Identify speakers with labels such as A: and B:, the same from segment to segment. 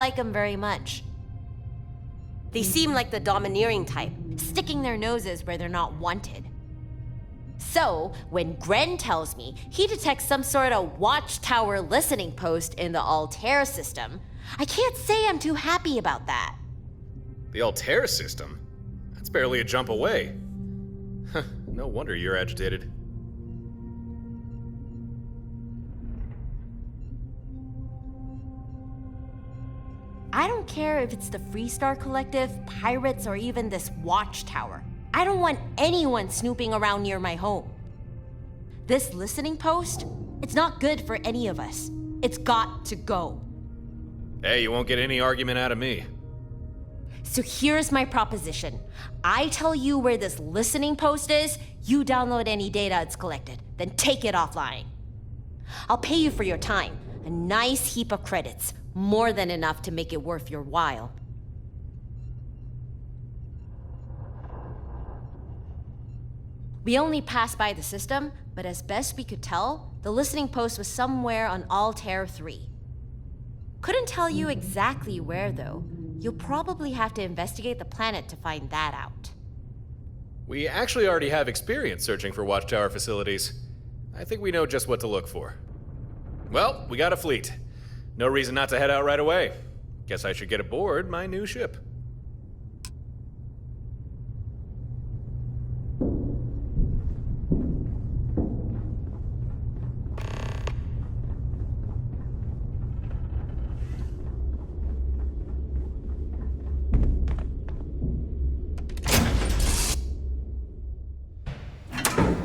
A: like them very much. They seem like the domineering type, sticking their noses where they're not wanted. So, when Gren tells me he detects some sort of watchtower listening post in the Altair system, I can't say I'm too happy about that.
B: The Altair system? That's barely a jump away. No wonder you're agitated.
A: I don't care if it's the Freestar Collective, pirates, or even this watchtower. I don't want anyone snooping around near my home. This listening post, it's not good for any of us. It's got to go.
B: Hey, you won't get any argument out of me.
A: So here's my proposition. I tell you where this listening post is, you download any data it's collected, then take it offline. I'll pay you for your time, a nice heap of credits, more than enough to make it worth your while. We only passed by the system, but as best we could tell, the listening post was somewhere on Altair 3. Couldn't tell you exactly where, though. You'll probably have to investigate the planet to find that out.
B: We actually already have experience searching for watchtower facilities. I think we know just what to look for. Well, we got a fleet. No reason not to head out right away. Guess I should get aboard my new ship.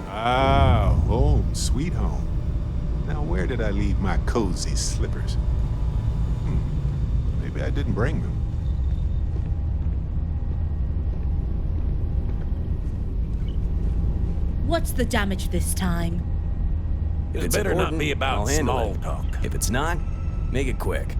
C: Ah, home, sweet home. Now where did I leave my cozy slippers? Maybe I didn't bring them.
D: What's the damage this time?
E: It better not be about small talk.
F: If it's not, make it quick.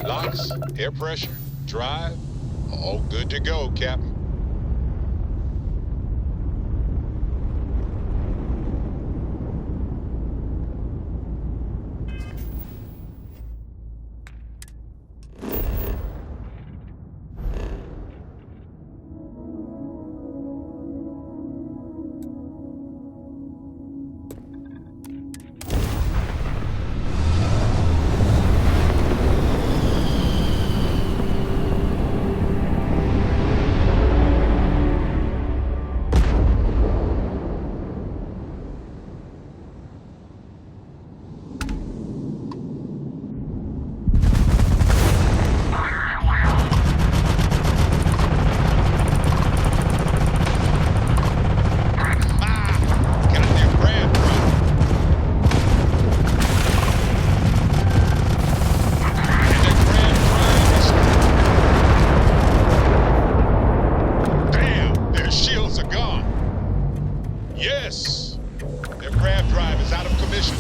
C: Locks, air pressure, drive, all good to go, Captain. Yes! Their grav drive is out of commission.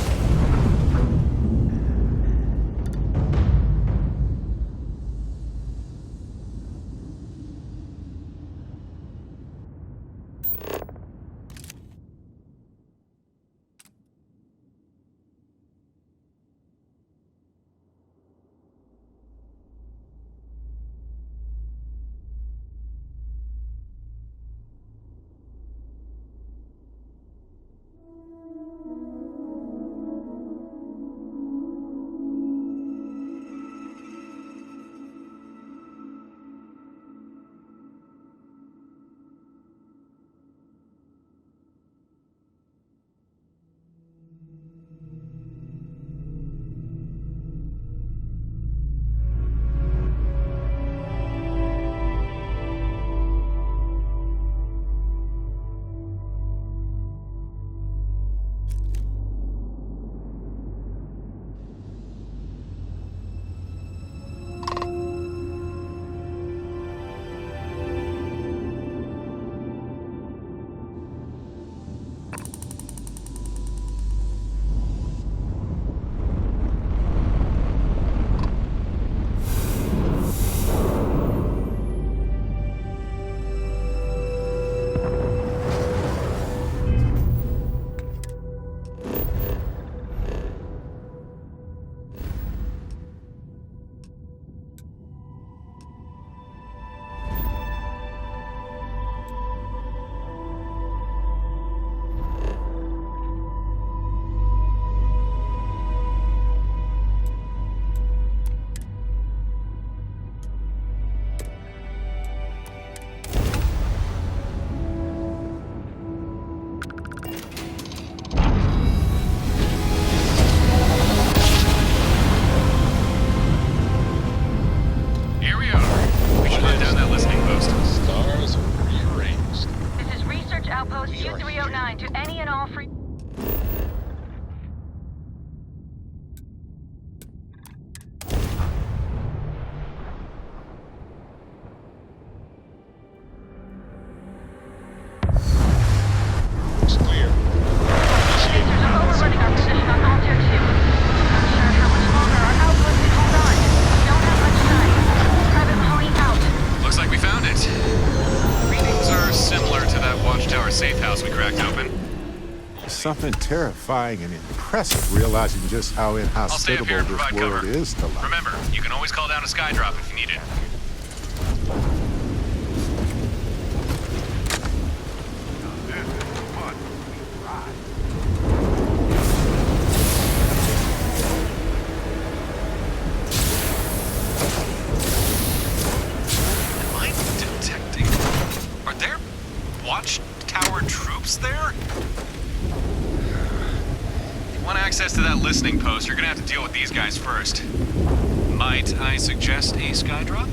G: to any and all free...
C: Looks clear.
G: Lasers are overrunning our position on Altair 2. Not sure how much longer our outpost can hold on. Don't have much time. Private Mahoney out.
B: Looks like we found it. Readings are similar to that watchtower safe house we cracked open.
C: Something terrifying and impressive realizing just how
B: I'll stay up
C: inhospitable
B: here and
C: this
B: provide
C: world
B: cover.
C: is to life.
B: Remember, you can always call down a skydrop if you need it. Am I detecting... Are there watchtower troops there? If you want access to that listening post, you're gonna have to deal with these guys first. Might I suggest a skydrop?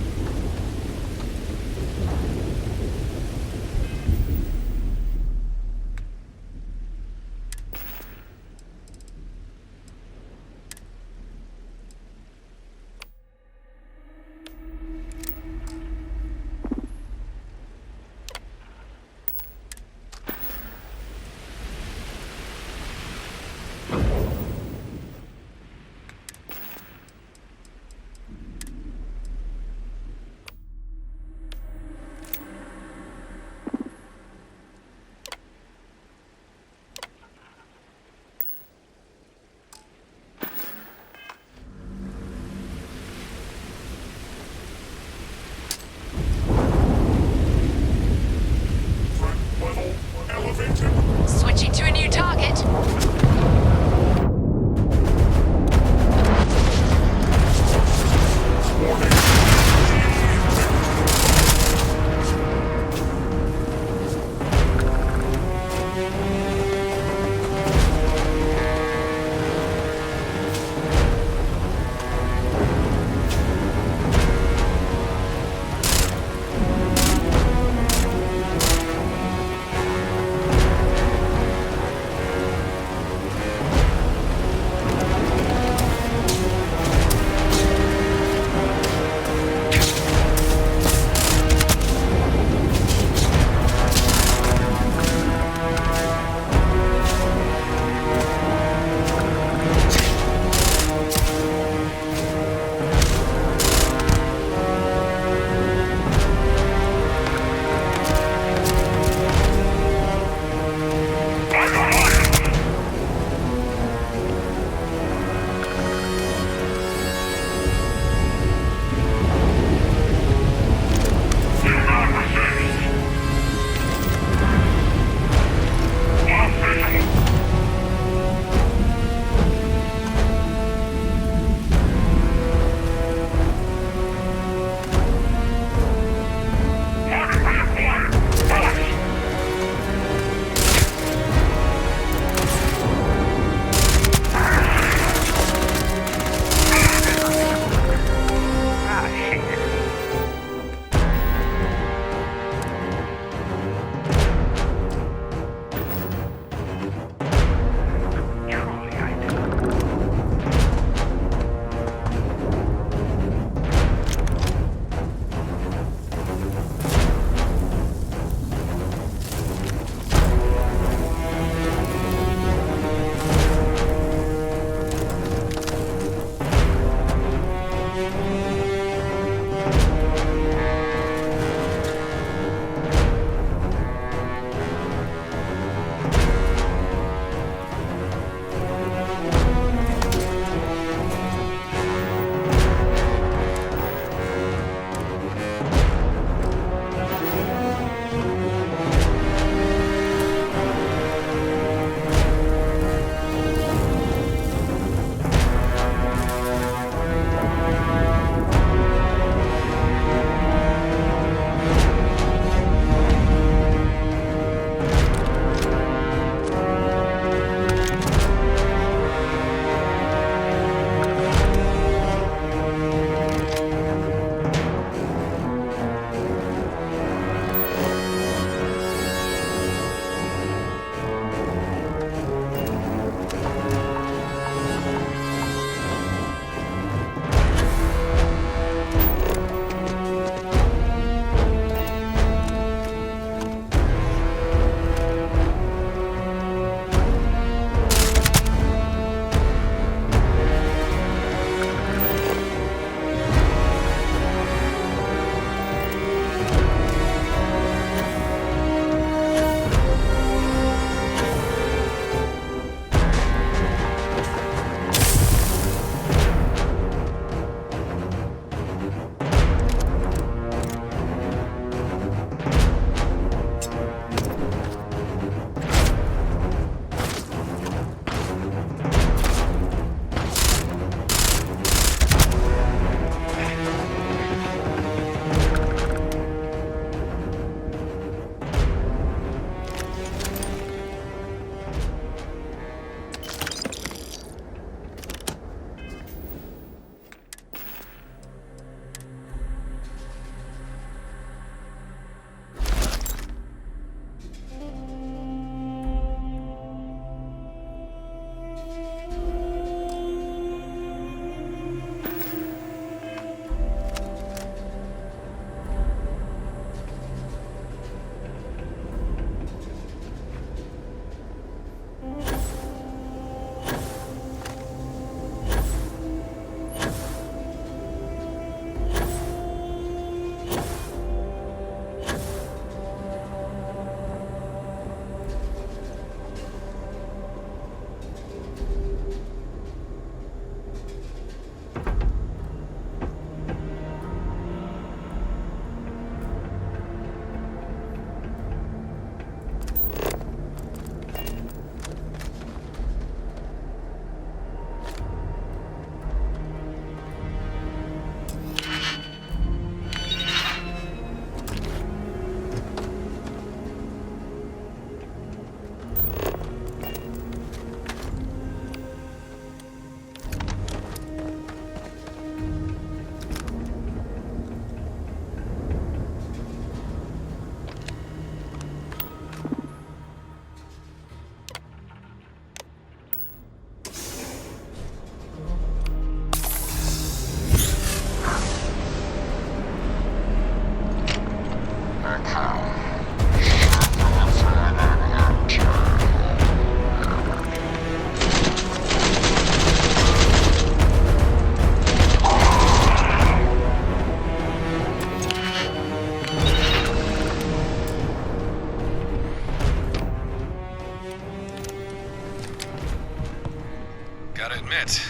B: Gotta admit,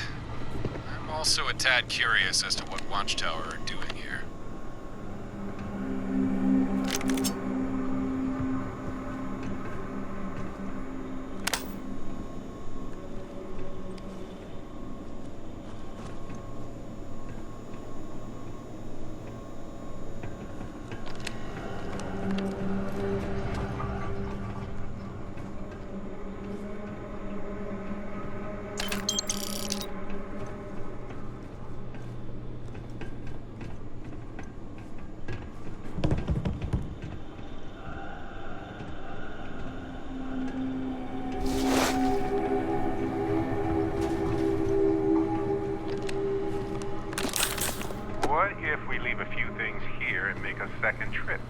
B: I'm also a tad curious as to what Watchtower are doing here.
C: What if we leave a few things here and make a second trip?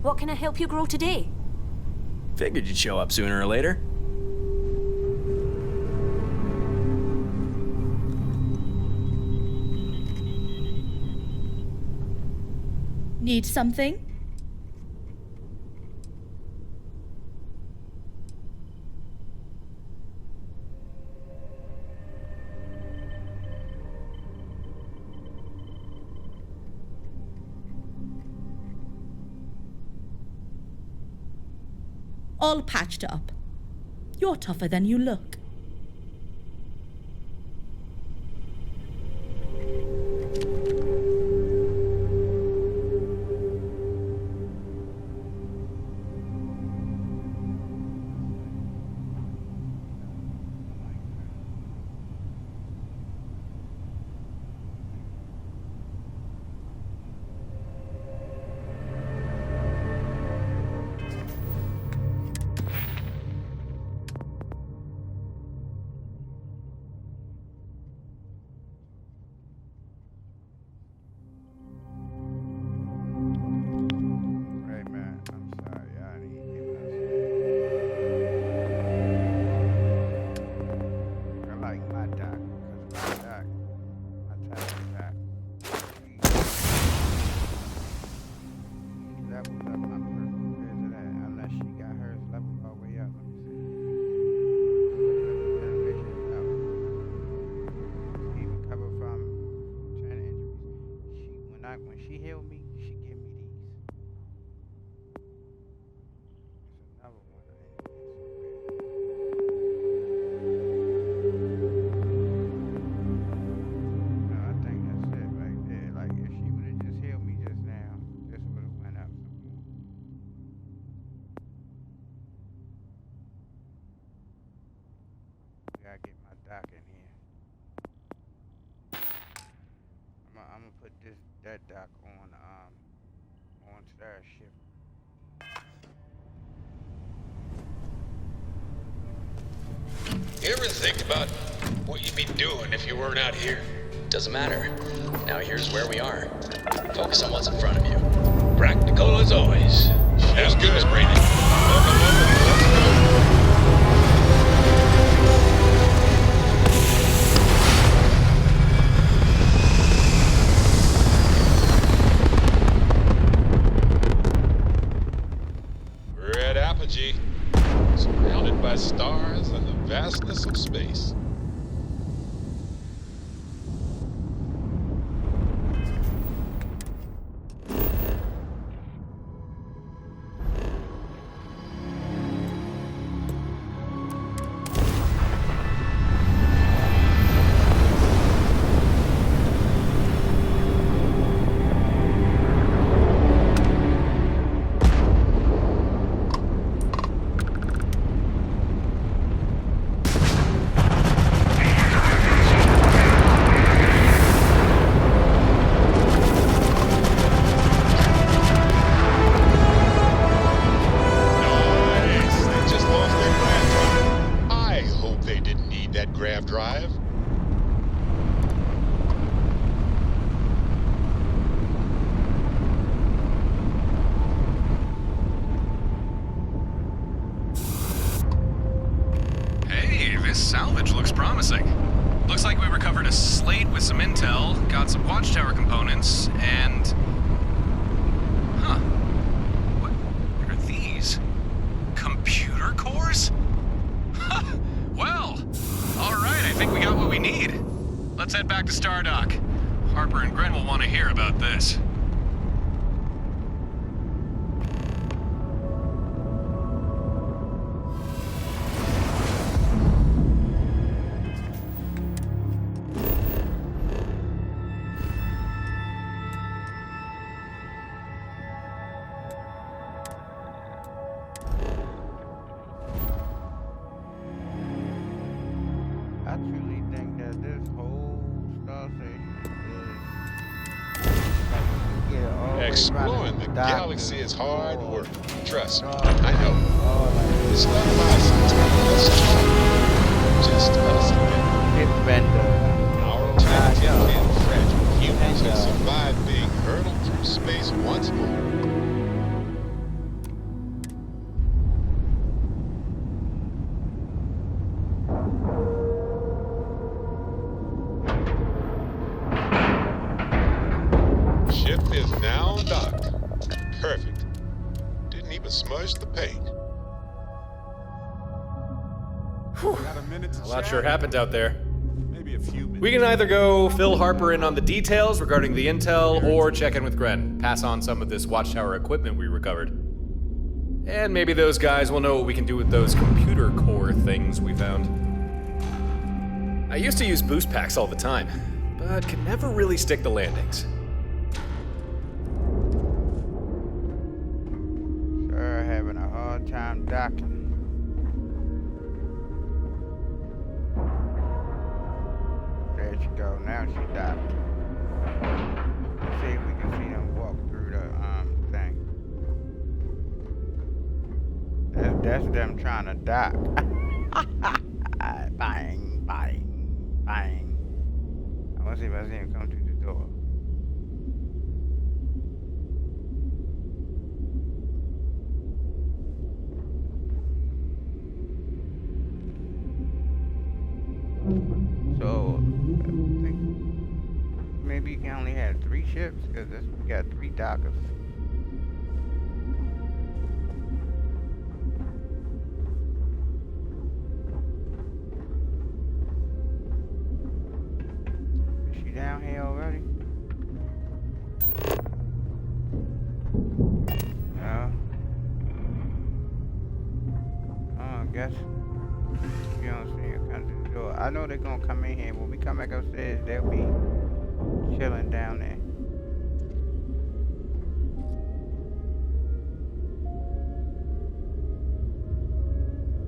H: What can I help you grow today?
F: Figured you'd show up sooner or later.
D: Need something? All patched up. You're tougher than you look.
I: When she healed me, she give me these. It's another one. No, I think that's it right there. Like if she would have just healed me just now, this would have went up some more. Gotta get my doc in here. I'm gonna put that doc on Starship.
J: You ever think about what you'd be doing if you weren't out here?
F: Doesn't matter. Now here's where we are. Focus on what's in front of you.
J: Practical as always. Feels good, breathing. Welcome, let's go. Surrounded by stars and the vastness of space. Drive.
B: Hey, this salvage looks promising. Looks like we recovered a slate with some intel, got some watchtower components, and... Huh. What are these? Computer cores? Well... Alright, I think we got what we need. Let's head back to Stardock. Harper and Gren will want to hear about this.
I: I truly think that this whole Star Station is
J: Exploring the galaxy is hard work. Trust me, I know. It's not about sometimes just us and them. Our tiny and fragile humans have survived being hurtled through space once more.
C: Ship is now docked. Perfect. Didn't even smudge the paint. Got a minute to
B: A lot
C: chat?
B: sure happened out there.
C: Maybe a few minutes.
B: We can either go fill Harper in on the details regarding the intel, or check in with Gren, pass on some of this watchtower equipment we recovered. And maybe those guys will know what we can do with those computer core things we found. I used to use boost packs all the time, but could never really stick the landings.
I: Sure, having a hard time docking. There she go. Now she docked. Let's see if we can see them walk through the thing. That's them trying to dock. Bang, bang, bang. I want to see if I see him come through the door. So, I think maybe you can only have 3 ships, because we got 3 dockers. Is she down here already? No. Oh, I guess. You don't see her come through the door. I know they're gonna come in here. When we come back upstairs, they'll be chilling down there.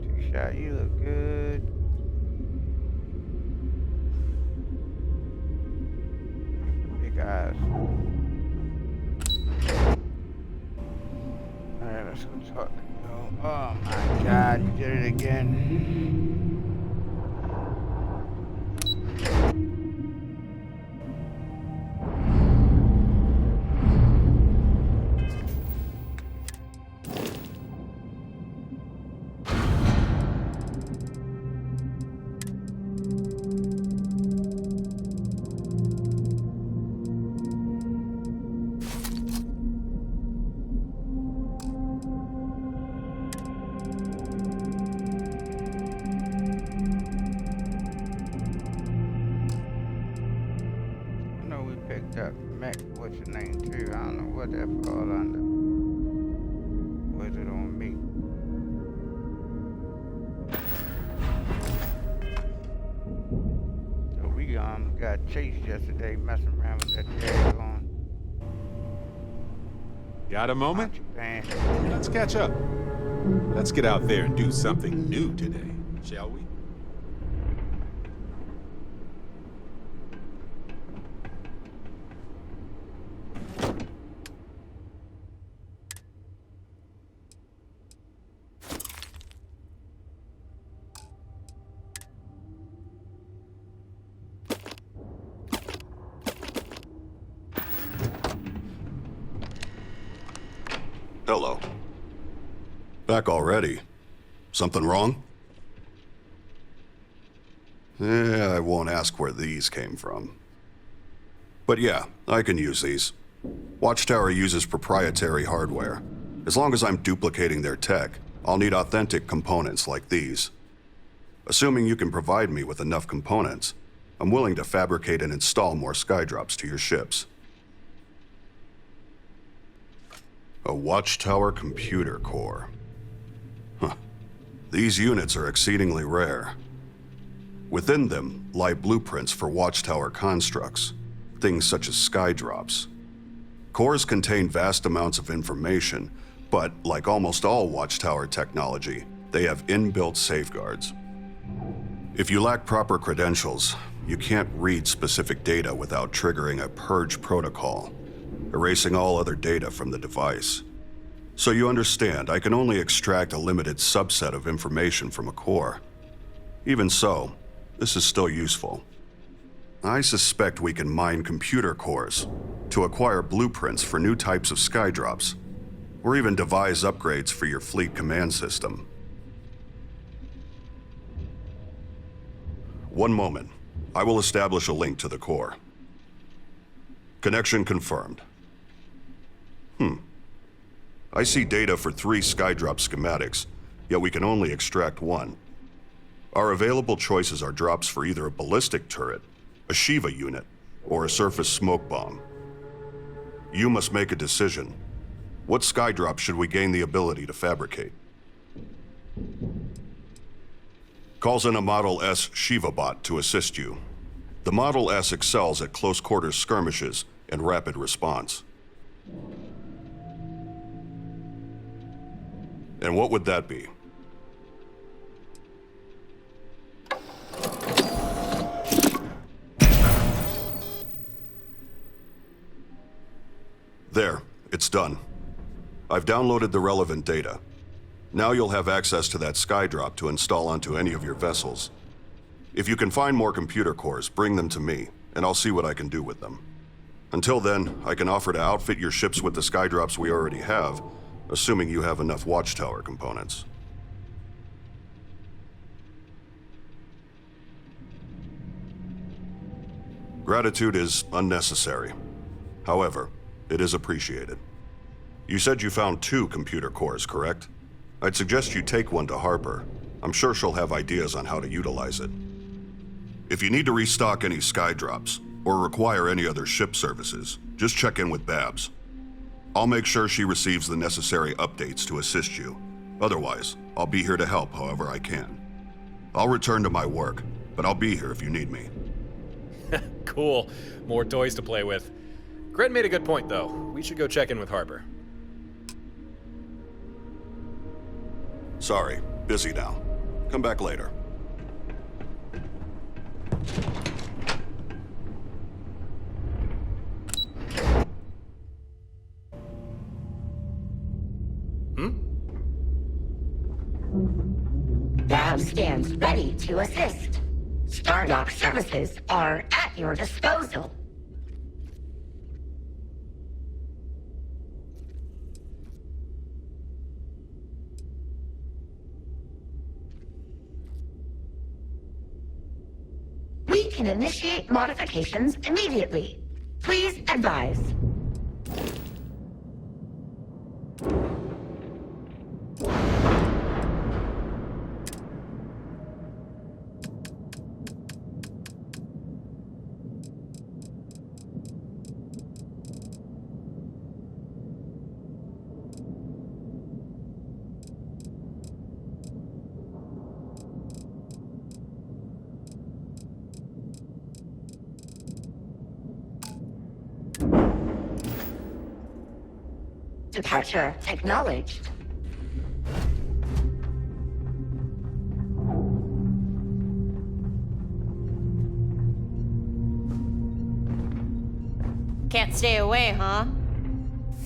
I: Two-shot, you look good. Big eyes. Alright, let's go talk. Oh my God, you did it again. Up Mac, what's your name too? I don't know what that fall under. Was it on me? So we got chased yesterday messing around with that tag on.
C: Got a moment?
I: Band.
C: Let's catch up. Let's get out there and do something new today, shall we?
H: Hello. Back already? Something wrong? I won't ask where these came from. But yeah, I can use these. Watchtower uses proprietary hardware. As long as I'm duplicating their tech, I'll need authentic components like these. Assuming you can provide me with enough components, I'm willing to fabricate and install more skydrops to your ships. A Watchtower computer core. Huh. These units are exceedingly rare. Within them lie blueprints for Watchtower constructs, things such as skydrops. Cores contain vast amounts of information, but like almost all Watchtower technology, they have inbuilt safeguards. If you lack proper credentials, you can't read specific data without triggering a purge protocol, erasing all other data from the device. So you understand, I can only extract a limited subset of information from a core. Even so, this is still useful. I suspect we can mine computer cores to acquire blueprints for new types of skydrops, or even devise upgrades for your fleet command system. One moment. I will establish a link to the core. Connection confirmed. I see data for 3 Skydrop schematics, yet we can only extract 1. Our available choices are drops for either a ballistic turret, a Shiva unit, or a surface smoke bomb. You must make a decision. What Skydrop should we gain the ability to fabricate? Calls in a Model S Shiva bot to assist you. The Model S excels at close quarters skirmishes and rapid response. And what would that be? There, it's done. I've downloaded the relevant data. Now you'll have access to that Skydrop to install onto any of your vessels. If you can find more computer cores, bring them to me, and I'll see what I can do with them. Until then, I can offer to outfit your ships with the Skydrops we already have, assuming you have enough Watchtower components. Gratitude is unnecessary. However, it is appreciated. You said you found 2 computer cores, correct? I'd suggest you take one to Harper. I'm sure she'll have ideas on how to utilize it. If you need to restock any Skydrops, or require any other ship services, just check in with Babs. I'll make sure she receives the necessary updates to assist you. Otherwise, I'll be here to help however I can. I'll return to my work, but I'll be here if you need me.
B: Cool. More toys to play with. Gren made a good point, though. We should go check in with Harper.
H: Sorry, busy now. Come back later.
K: Babs stands ready to assist. Stardock services are at your disposal. We can initiate modifications immediately. Please advise. Departure acknowledged.
A: Can't stay away, huh?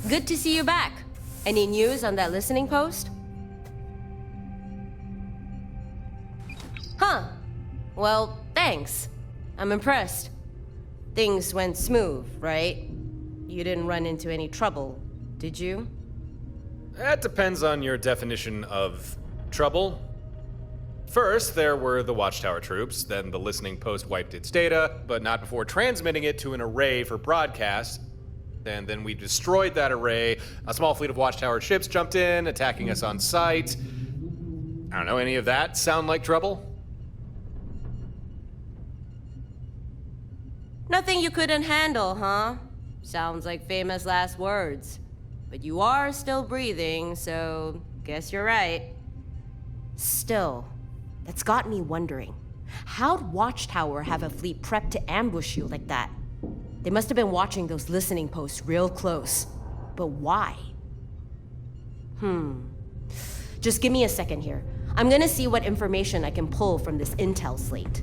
A: Good to see you back. Any news on that listening post? Huh. Well, thanks. I'm impressed. Things went smooth, right? You didn't run into any trouble, did you?
B: That depends on your definition of trouble. First, there were the Watchtower troops, then the listening post wiped its data, but not before transmitting it to an array for broadcast. And then we destroyed that array. A small fleet of Watchtower ships jumped in, attacking us on sight. I don't know, any of that sound like trouble?
A: Nothing you couldn't handle, huh? Sounds like famous last words. But you are still breathing, so guess you're right. Still, that's got me wondering. How'd Watchtower have a fleet prepped to ambush you like that? They must have been watching those listening posts real close. But why? Just give me a second here. I'm gonna see what information I can pull from this intel slate.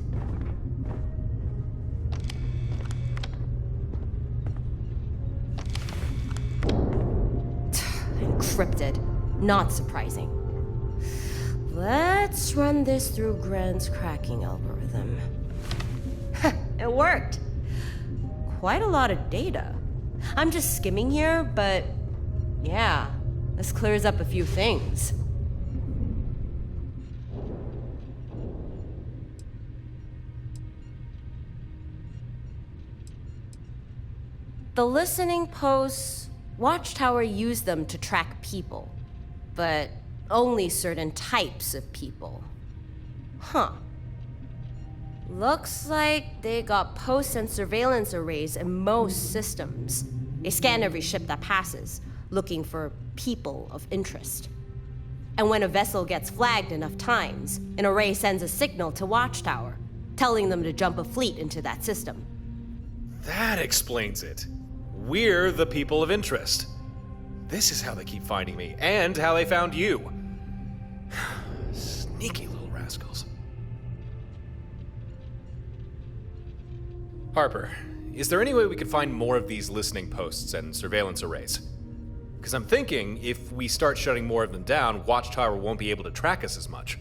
A: Encrypted. Not surprising. Let's run this through Gren's cracking algorithm. It worked. Quite a lot of data. I'm just skimming here, but yeah, this clears up a few things. The listening posts Watchtower used them to track people, but only certain types of people. Huh. Looks like they got posts and surveillance arrays in most systems. They scan every ship that passes, looking for people of interest. And when a vessel gets flagged enough times, an array sends a signal to Watchtower, telling them to jump a fleet into that system.
B: That explains it. We're the people of interest. This is how they keep finding me, and how they found you. Sneaky little rascals. Harper, is there any way we could find more of these listening posts and surveillance arrays? Because I'm thinking if we start shutting more of them down, Watchtower won't be able to track us as much.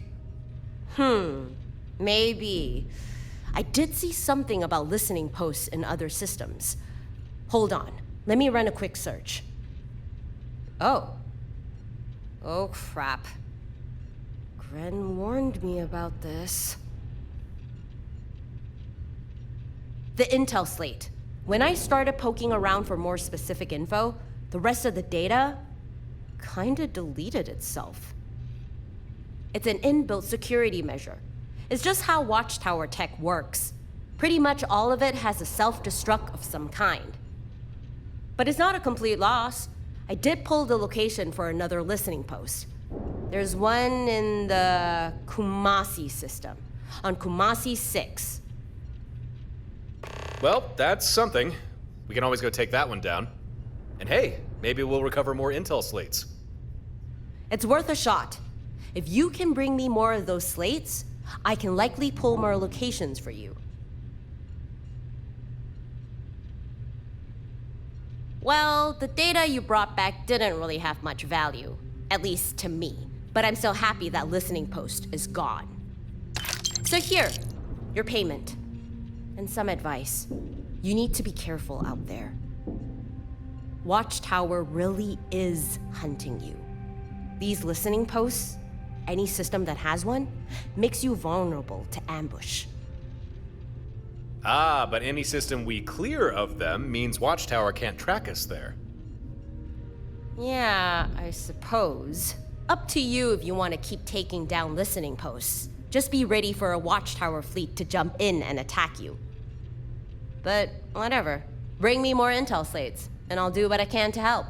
A: Maybe. I did see something about listening posts in other systems. Hold on, let me run a quick search. Oh, crap. Gren warned me about this. The intel slate. When I started poking around for more specific info, the rest of the data kinda deleted itself. It's an inbuilt security measure. It's just how Watchtower tech works. Pretty much all of it has a self-destruct of some kind. But it's not a complete loss. I did pull the location for another listening post. There's one in the Kumasi system, on Kumasi 6.
B: Well, that's something. We can always go take that one down. And hey, maybe we'll recover more intel slates.
A: It's worth a shot. If you can bring me more of those slates, I can likely pull more locations for you. Well, the data you brought back didn't really have much value, at least to me. But I'm still happy that listening post is gone. So here, your payment. And some advice. You need to be careful out there. Watchtower really is hunting you. These listening posts, any system that has one, makes you vulnerable to ambush.
B: Ah, but any system we clear of them means Watchtower can't track us there.
A: Yeah, I suppose. Up to you if you want to keep taking down listening posts. Just be ready for a Watchtower fleet to jump in and attack you. But whatever. Bring me more intel slates, and I'll do what I can to help.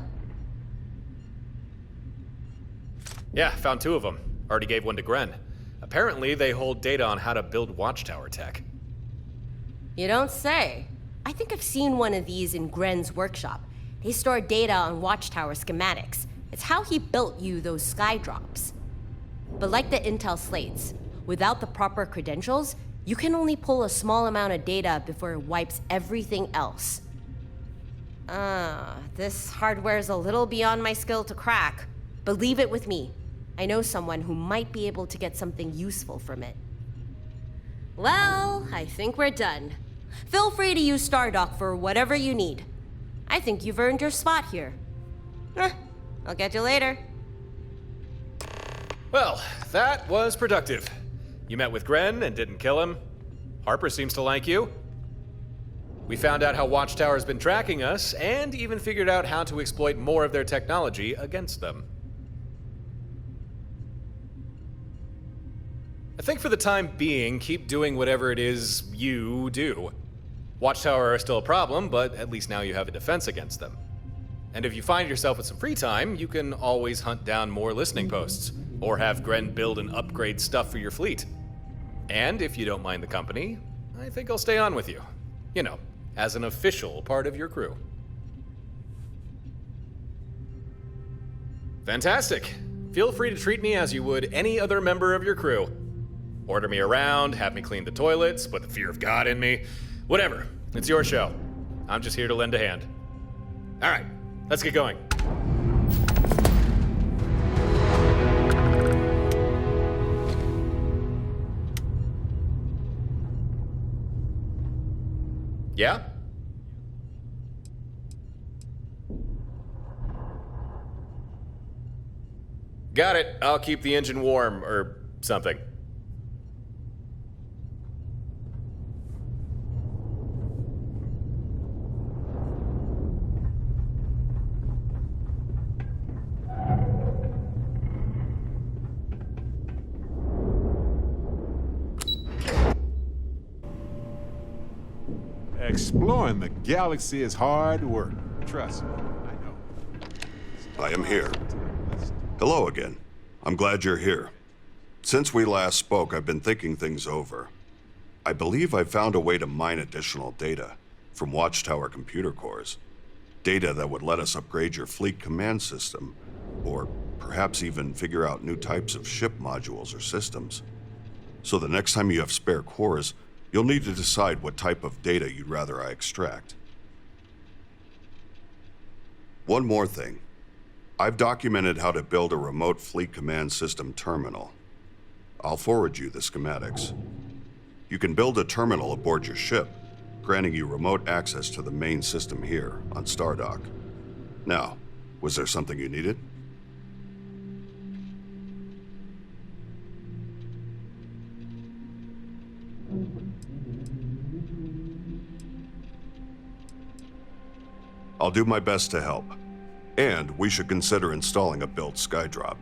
B: Yeah, found 2 of them. Already gave one to Gren. Apparently, they hold data on how to build Watchtower tech.
A: You don't say. I think I've seen one of these in Gren's workshop. They store data on Watchtower schematics. It's how he built you those skydrops. But like the intel slates, without the proper credentials, you can only pull a small amount of data before it wipes everything else. This hardware is a little beyond my skill to crack, but leave it with me. I know someone who might be able to get something useful from it. Well, I think we're done. Feel free to use Stardock for whatever you need. I think you've earned your spot here. I'll catch you later.
B: Well, that was productive. You met with Gren and didn't kill him. Harper seems to like you. We found out how Watchtower's been tracking us, and even figured out how to exploit more of their technology against them. I think for the time being, keep doing whatever it is you do. Watchtower are still a problem, but at least now you have a defense against them. And if you find yourself with some free time, you can always hunt down more listening posts, or have Gren build and upgrade stuff for your fleet. And if you don't mind the company, I think I'll stay on with you. You know, as an official part of your crew. Fantastic. Feel free to treat me as you would any other member of your crew. Order me around, have me clean the toilets, put the fear of God in me. Whatever. It's your show. I'm just here to lend a hand. All right, let's get going. Yeah? Got it. I'll keep the engine warm, or something.
C: Exploring the galaxy is hard work. Trust me, I know.
H: I am here. Hello again. I'm glad you're here. Since we last spoke, I've been thinking things over. I believe I've found a way to mine additional data from Watchtower computer cores. Data that would let us upgrade your fleet command system, or perhaps even figure out new types of ship modules or systems. So the next time you have spare cores, you'll need to decide what type of data you'd rather I extract. One more thing. I've documented how to build a remote fleet command system terminal. I'll forward you the schematics. You can build a terminal aboard your ship, granting you remote access to the main system here on Stardock. Now, was there something you needed? I'll do my best to help. And we should consider installing a built skydrop.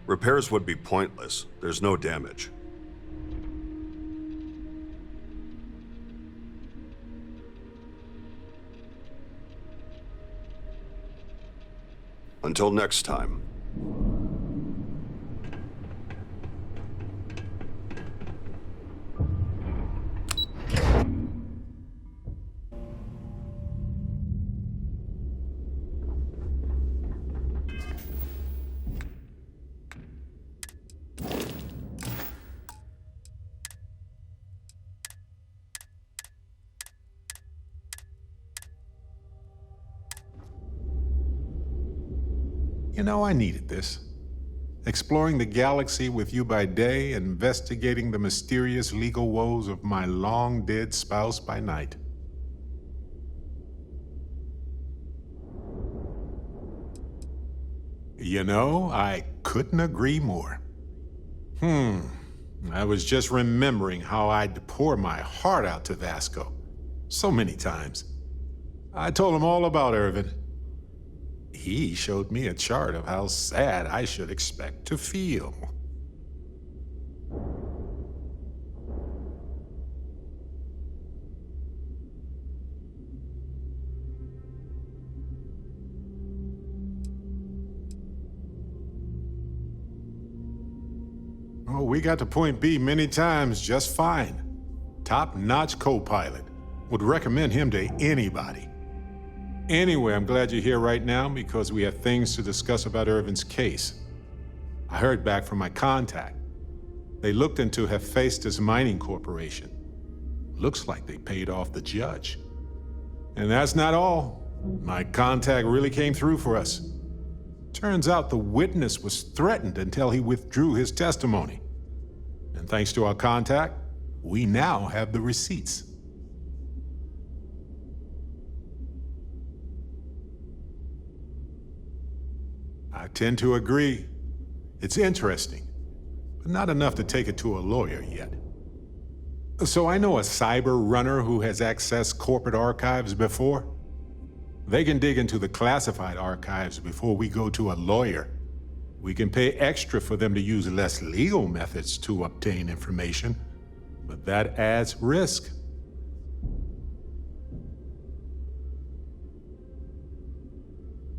H: Repairs would be pointless. There's no damage. Until next time.
C: You know, I needed this. Exploring the galaxy with you by day, investigating the mysterious legal woes of my long-dead spouse by night. You know, I couldn't agree more. I was just remembering how I'd pour my heart out to Vasco. So many times. I told him all about Irvin. He showed me a chart of how sad I should expect to feel. Oh, we got to point B many times just fine. Top-notch co-pilot. Would recommend him to anybody. Anyway, I'm glad you're here right now because we have things to discuss about Irvin's case. I heard back from my contact. They looked into Hephaestus Mining Corporation. Looks like they paid off the judge. And that's not all. My contact really came through for us. Turns out the witness was threatened until he withdrew his testimony. And thanks to our contact, we now have the receipts. I tend to agree. It's interesting, but not enough to take it to a lawyer yet. So I know a cyber runner who has accessed corporate archives before. They can dig into the classified archives before we go to a lawyer. We can pay extra for them to use less legal methods to obtain information, but that adds risk.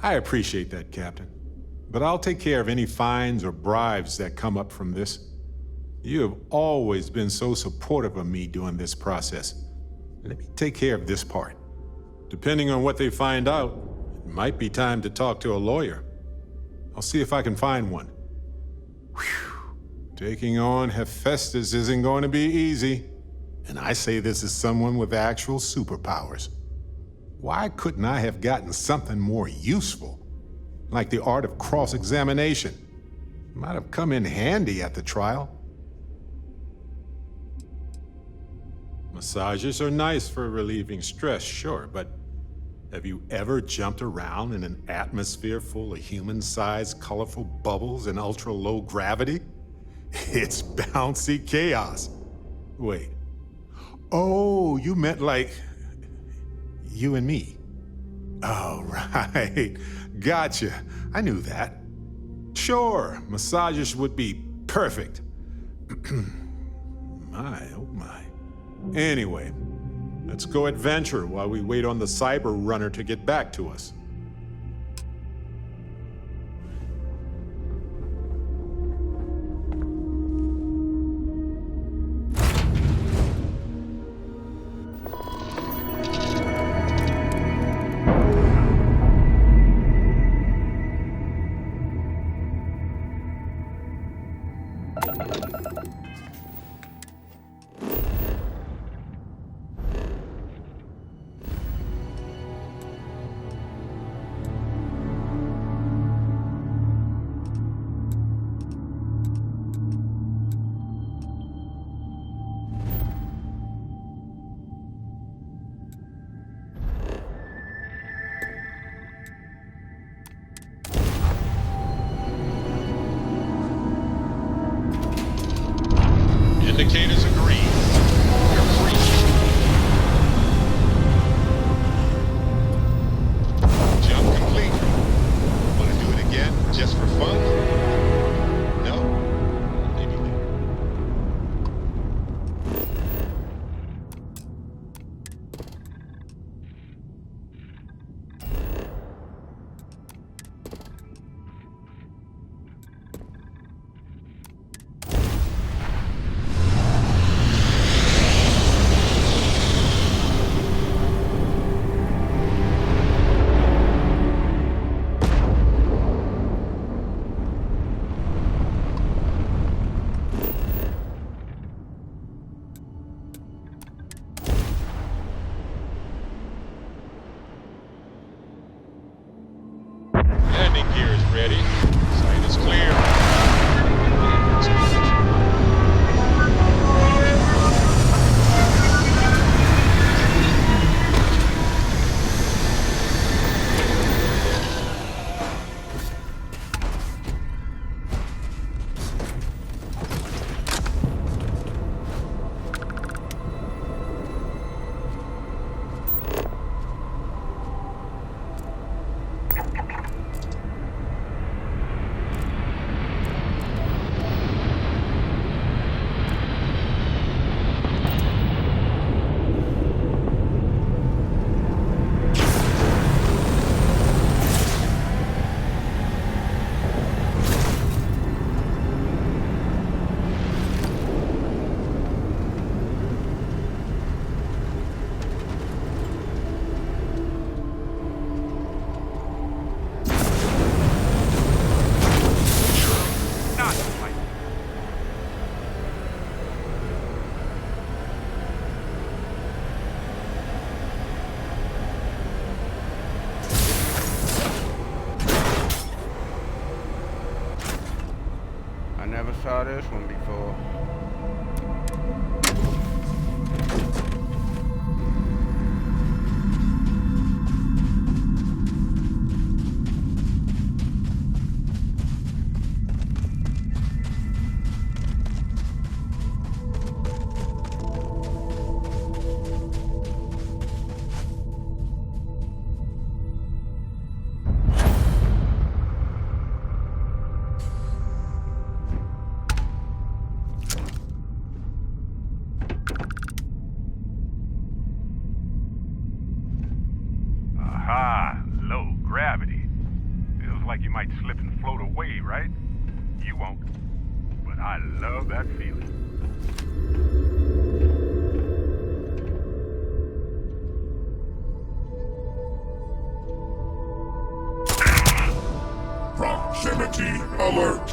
C: I appreciate that, Captain, but I'll take care of any fines or bribes that come up from this. You have always been so supportive of me during this process. Let me take care of this part. Depending on what they find out, it might be time to talk to a lawyer. I'll see if I can find one. Whew. Taking on Hephaestus isn't going to be easy. And I say this as someone with actual superpowers. Why couldn't I have gotten something more useful? Like the art of cross-examination. Might have come in handy at the trial. Massages are nice for relieving stress, sure, but have you ever jumped around in an atmosphere full of human-sized, colorful bubbles and ultra-low gravity? It's bouncy chaos. Wait. Oh, you meant like you and me. Oh, right. Gotcha. I knew that. Sure, massages would be perfect. My, oh my. Anyway, let's go adventure while we wait on the cyber runner to get back to us.
J: Indicators agree. You're free. Jump complete. Want to do it again, just for fun? No? Maybe later. Landing gear is ready. Sight is clear.
I: saw this one before.
L: Aha, low gravity. Feels like you might slip and float away, right? You won't. But I love that feeling.
M: Proximity alert.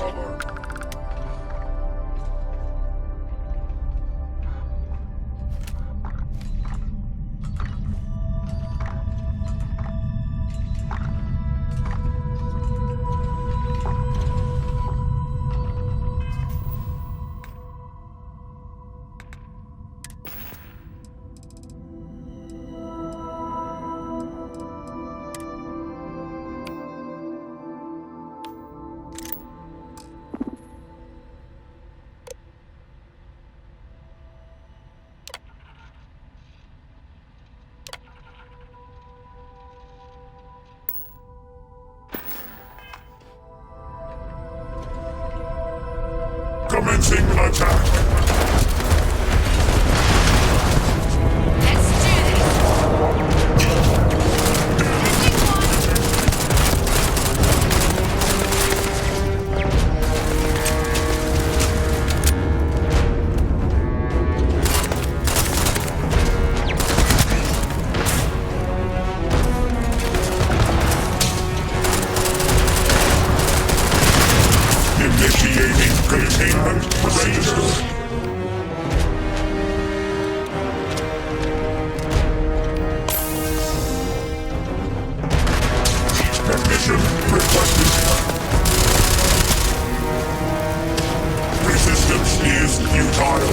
M: Commencing attack. Initiating containment procedures. Permission requested. Resistance is futile.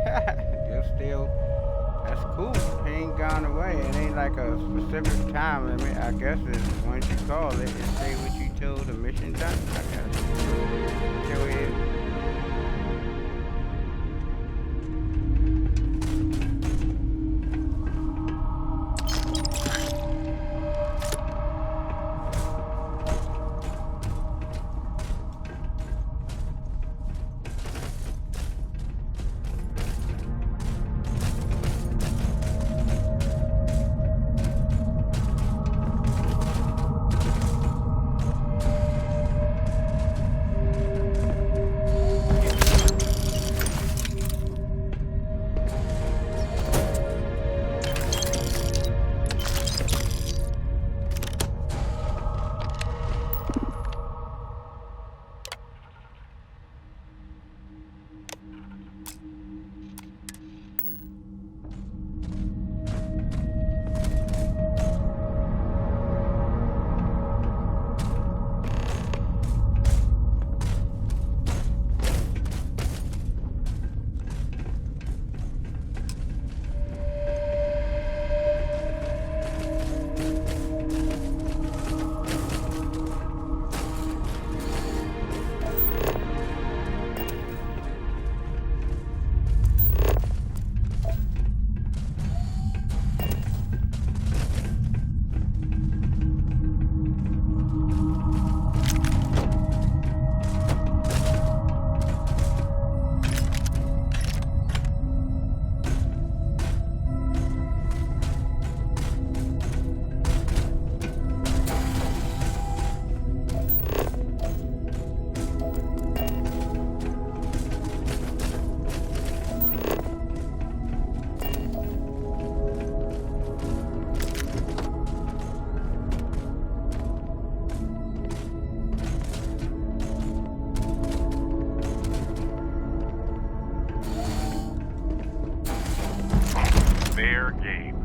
I: You're still. That's cool. He ain't gone away. It ain't like a specific time limit. I guess it's once you call it, it say what you told the mission done. I guess. Go ahead.
L: Fair game.